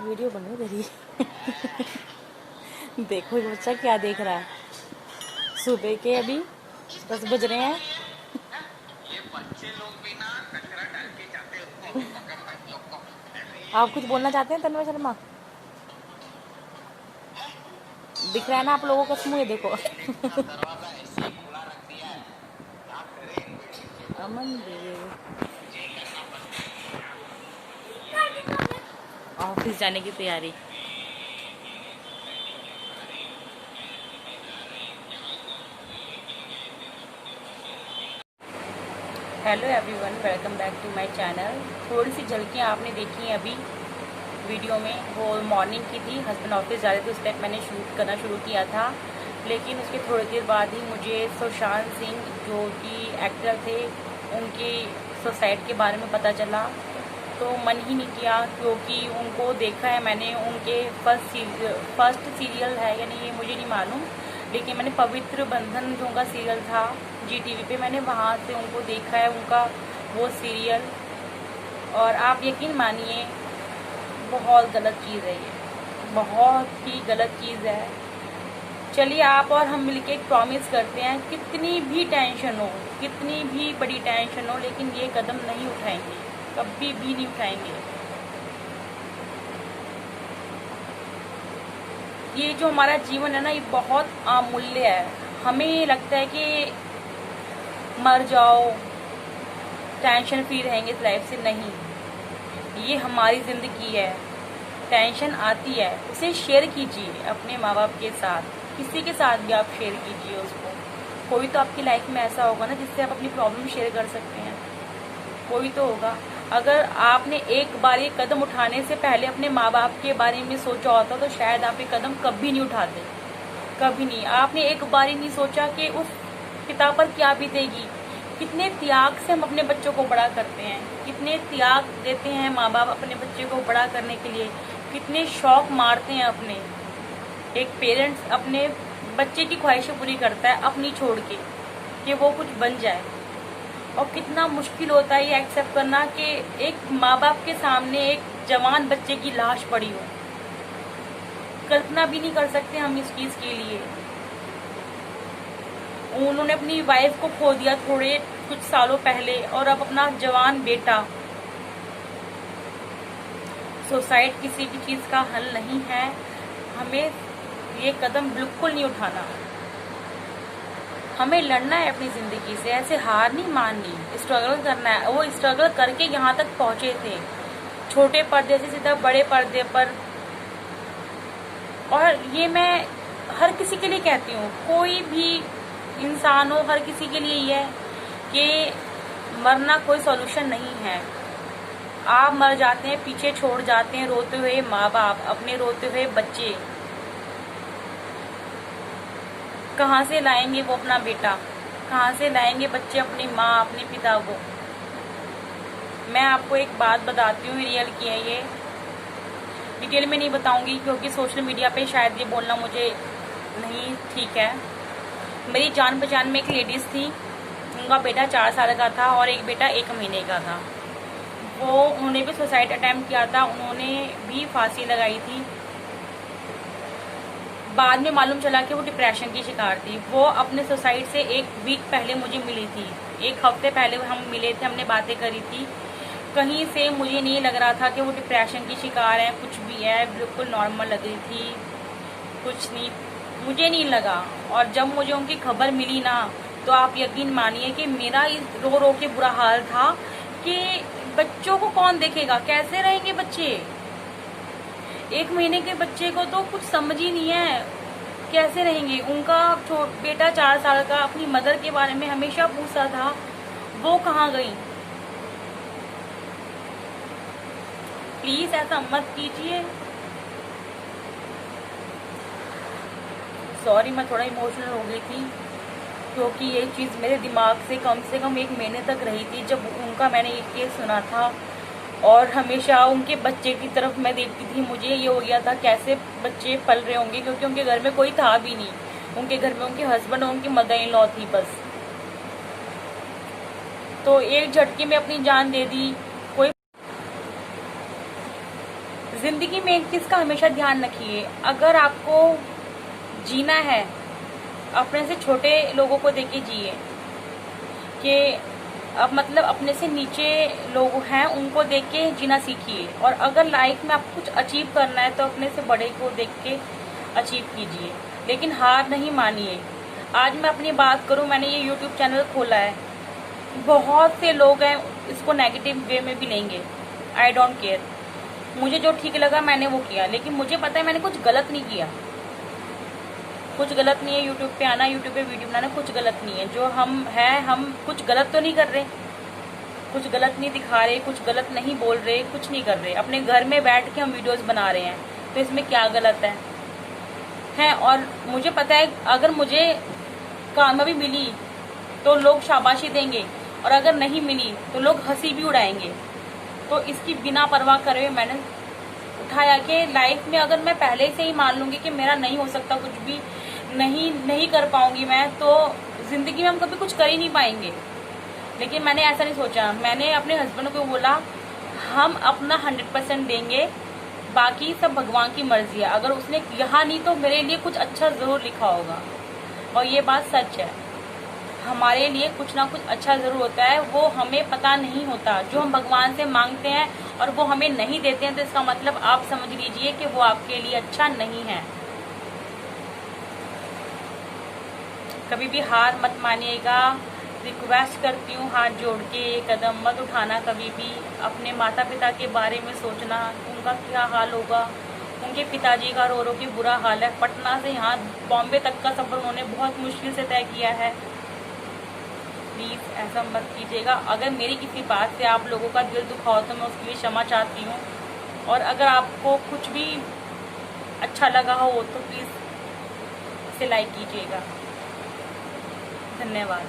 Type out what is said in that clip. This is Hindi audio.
वीडियो बन रही देखो ये बच्चा क्या देख रहा है। सुबह के अभी 10 बज रहे हैं। आप कुछ बोलना चाहते हैं तन्मय शर्मा? दिख रहा है ना आप लोगों का समूह, देखो अमन देव ऑफिस जाने की तैयारी। Hello everyone, welcome back to my channel. थोड़ी सी झलकियाँ आपने देखी अभी वीडियो में, वो मॉर्निंग की थी। हस्बैंड ऑफिस जा रहे थे, उस टाइम मैंने शूट करना शुरू किया था, लेकिन उसके थोड़ी देर बाद ही मुझे सुशांत सिंह जो कि एक्टर थे उनकी सुसाइड के बारे में पता चला। तो मन ही नहीं किया, क्योंकि उनको देखा है मैंने, उनके फर्स्ट सीरियल है या नहीं ये मुझे नहीं मालूम, लेकिन मैंने पवित्र बंधन जो उनका सीरियल था जी टीवी पे, मैंने वहाँ से उनको देखा है, उनका वो सीरियल। और आप यकीन मानिए बहुत गलत चीज़ है ये, बहुत ही गलत चीज़ है। चलिए आप और हम मिलके एक प्रॉमिस करते हैं, कितनी भी टेंशन हो, कितनी भी बड़ी टेंशन हो, लेकिन ये कदम नहीं उठाएंगे, कभी भी नहीं उठाएंगे। ये जो हमारा जीवन है ना, ये बहुत अमूल्य है। हमें ये लगता है कि मर जाओ, टेंशन फ्री रहेंगे इस लाइफ से। नहीं, ये हमारी ज़िंदगी है। टेंशन आती है, उसे शेयर कीजिए अपने माँ बाप के साथ, किसी के साथ भी आप शेयर कीजिए उसको। कोई तो आपकी लाइफ में ऐसा होगा ना जिससे आप अपनी प्रॉब्लम शेयर कर सकते हैं, कोई तो होगा। अगर आपने एक बार ये कदम उठाने से पहले अपने माँ बाप के बारे में सोचा होता तो शायद आप ये कदम कभी नहीं उठाते, कभी नहीं। आपने एक बार ही नहीं सोचा कि उस पिता पर क्या बीतेगी। कितने त्याग से हम अपने बच्चों को बड़ा करते हैं, कितने त्याग देते हैं माँ बाप अपने बच्चे को बड़ा करने के लिए, कितने शौक मारते हैं अपने। एक पेरेंट्स अपने बच्चे की ख्वाहिशें पूरी करता है अपनी छोड़ के, कि वो कुछ बन जाए। और कितना मुश्किल होता है ये एक्सेप्ट करना कि एक माँ बाप के सामने एक जवान बच्चे की लाश पड़ी हो। कल्पना भी नहीं कर सकते हम इस चीज के लिए। उन्होंने अपनी वाइफ को खो दिया थोड़े कुछ सालों पहले, और अब अपना जवान बेटा। सुसाइड किसी भी चीज का हल नहीं है। हमें ये कदम बिल्कुल नहीं उठाना। हमें लड़ना है अपनी जिंदगी से, ऐसे हार नहीं माननी, स्ट्रगल करना है। वो स्ट्रगल करके यहाँ तक पहुंचे थे, छोटे पर्दे से सीधा बड़े पर्दे पर। और ये मैं हर किसी के लिए कहती हूँ, कोई भी इंसान हो, हर किसी के लिए ये है कि मरना कोई सॉल्यूशन नहीं है। आप मर जाते हैं, पीछे छोड़ जाते हैं रोते हुए माँ बाप, अपने रोते हुए बच्चे। कहाँ से लाएंगे वो अपना बेटा, कहाँ से लाएंगे बच्चे अपनी माँ अपने पिता को। मैं आपको एक बात बताती हूँ, रियल की है ये, डिटेल में नहीं बताऊंगी क्योंकि सोशल मीडिया पे शायद ये बोलना मुझे नहीं ठीक है। मेरी जान पहचान में एक लेडीज थी, उनका बेटा 4 साल का था और एक बेटा 1 महीने का था। उन्होंने भी सुसाइड अटेम्प्ट किया था, उन्होंने भी फांसी लगाई थी। बाद में मालूम चला कि वो डिप्रेशन की शिकार थी। वो अपने सुसाइड से 1 वीक पहले मुझे मिली थी, 1 हफ्ते पहले हम मिले थे, हमने बातें करी थी। कहीं से मुझे नहीं लग रहा था कि वो डिप्रेशन की शिकार है, कुछ भी है, बिल्कुल नॉर्मल लग रही थी, कुछ नहीं, मुझे नहीं लगा। और जब मुझे उनकी खबर मिली ना, तो आप यकीन मानिए कि मेरा रो रो के बुरा हाल था कि बच्चों को कौन देखेगा, कैसे रहेंगे बच्चे। 1 महीने के बच्चे को तो कुछ समझ ही नहीं है, कैसे रहेंगे। उनका बेटा 4 साल का अपनी मदर के बारे में हमेशा पूछता था, वो कहाँ गई। प्लीज ऐसा मत कीजिए। सॉरी, मैं थोड़ा इमोशनल हो गई थी क्योंकि ये चीज़ मेरे दिमाग से कम 1 महीने तक रही थी जब उनका मैंने ये केस सुना था। और हमेशा उनके बच्चे की तरफ मैं देखती थी, मुझे ये हो गया था कैसे बच्चे पल रहे होंगे, क्योंकि उनके घर में कोई था भी नहीं। उनके घर में उनके हस्बैंड और उनकी मदर इन लॉ थी बस। तो एक झटके में अपनी जान दे दी। कोई जिंदगी में एक चीज का हमेशा ध्यान रखिए, अगर आपको जीना है अपने से छोटे लोगों को देके जिए, कि अब मतलब अपने से नीचे लोग हैं उनको देख के जीना सीखिए, और अगर लाइफ में आपको कुछ अचीव करना है तो अपने से बड़े को देख के अचीव कीजिए, लेकिन हार नहीं मानिए। आज मैं अपनी बात करूं, मैंने ये यूट्यूब चैनल खोला है, बहुत से लोग हैं इसको नेगेटिव वे में भी लेंगे, आई डोंट केयर। मुझे जो ठीक लगा मैंने वो किया, लेकिन मुझे पता है मैंने कुछ गलत नहीं किया। कुछ गलत नहीं है यूट्यूब पे आना, यूट्यूब पे वीडियो बनाना, कुछ गलत नहीं है। जो हम कुछ गलत तो नहीं कर रहे, कुछ गलत नहीं दिखा रहे, कुछ गलत नहीं बोल रहे, कुछ नहीं कर रहे। अपने घर में बैठ के हम वीडियोस बना रहे हैं, तो इसमें क्या गलत है। और मुझे पता है अगर मुझे कामयाबी मिली तो लोग शाबाशी देंगे, और अगर नहीं मिली तो लोग हंसी भी उड़ाएंगे। तो इसकी बिना परवाह करे हुए मैंने उठाया कि लाइफ में अगर मैं पहले से ही मान लूंगी कि मेरा नहीं हो सकता, कुछ भी नहीं कर पाऊंगी मैं, तो जिंदगी में हम कभी कुछ कर ही नहीं पाएंगे। लेकिन मैंने ऐसा नहीं सोचा। मैंने अपने हस्बैंड को बोला हम अपना 100% देंगे, बाकी सब भगवान की मर्जी है। अगर उसने यहाँ नहीं तो मेरे लिए कुछ अच्छा जरूर लिखा होगा। और ये बात सच है, हमारे लिए कुछ ना कुछ अच्छा जरूर होता है, वो हमें पता नहीं होता। जो हम भगवान से मांगते हैं और वो हमें नहीं देते हैं, तो इसका मतलब आप समझ लीजिए कि वो आपके लिए अच्छा नहीं है। कभी भी हार मत मानिएगा, रिक्वेस्ट करती हूँ हाथ जोड़ के, ये कदम मत उठाना कभी भी। अपने माता पिता के बारे में सोचना, उनका क्या हाल होगा। उनके पिताजी का रो रो के बुरा हाल है। पटना से यहाँ बॉम्बे तक का सफर उन्होंने बहुत मुश्किल से तय किया है। प्लीज़ ऐसा मत कीजिएगा। अगर मेरी किसी बात से आप लोगों का दिल दुखा हो तो मैं उसके लिए क्षमा चाहती हूँ, और अगर आपको कुछ भी अच्छा लगा हो तो प्लीज़ इसे लाइक कीजिएगा। धन्यवाद।